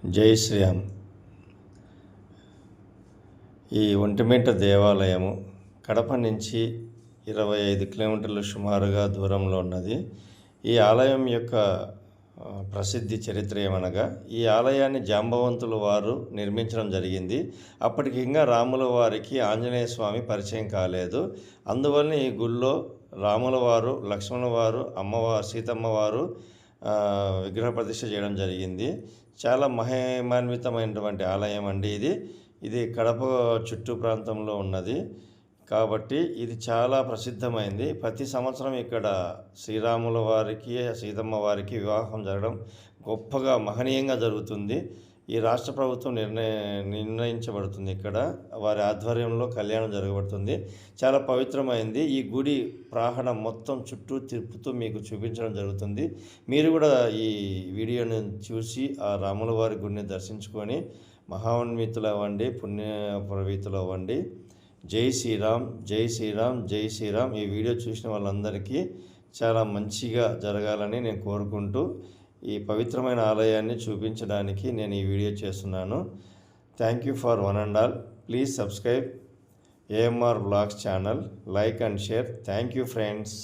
జై శ్రీరామ్. ఈ ఒంటిమిట్ట దేవాలయము కడప నుంచి 25 కిలోమీటర్లు సుమారుగా దూరంలో ఉన్నది. ఈ ఆలయం యొక్క ప్రసిద్ధి చరిత్ర ఏమనగా, ఈ ఆలయాన్ని జాంబవంతుల వారు నిర్మించడం జరిగింది. అప్పటికి ఇంకా రాముల వారికి ఆంజనేయ స్వామి పరిచయం కాలేదు. అందువల్ల ఈ గుళ్ళో రాముల వారు, లక్ష్మణ వారు, అమ్మవారు, సీతమ్మ వారు విగ్రహ ప్రతిష్ఠ చేయడం జరిగింది. చాలా మహిమాన్వితమైనటువంటి ఆలయం అండి ఇది కడప చుట్టూ ప్రాంతంలో ఉన్నది కాబట్టి ఇది చాలా ప్రసిద్ధమైంది. ప్రతి సంవత్సరం ఇక్కడ శ్రీరాముల వారికి, సీతమ్మ వారికి వివాహం జరగడం గొప్పగా మహనీయంగా జరుగుతుంది. ఈ రాష్ట్ర ప్రభుత్వం నిర్ణయించబడుతుంది. ఇక్కడ వారి ఆధ్వర్యంలో కళ్యాణం జరగబడుతుంది. చాలా పవిత్రమైంది. ఈ గుడి ప్రాంగణం మొత్తం చుట్టూ తిప్పుతూ మీకు చూపించడం జరుగుతుంది. మీరు కూడా ఈ వీడియోని చూసి ఆ రాముల వారి గుడిని దర్శించుకొని మహాన్వితులు అవ్వండి, పుణ్యప్రవీతులు అవ్వండి. జై శ్రీరామ్, జై శ్రీరామ్, జై శ్రీరామ్. ఈ వీడియో చూసిన వాళ్ళందరికీ చాలా మంచిగా జరగాలని నేను కోరుకుంటూ ఈ పవిత్రమైన ఆలయాన్ని చూపించడానికి నేను ఈ వీడియో చేస్తున్నాను. Thank you for one and all. Please subscribe AMR blogs channel, like and share. Thank you friends.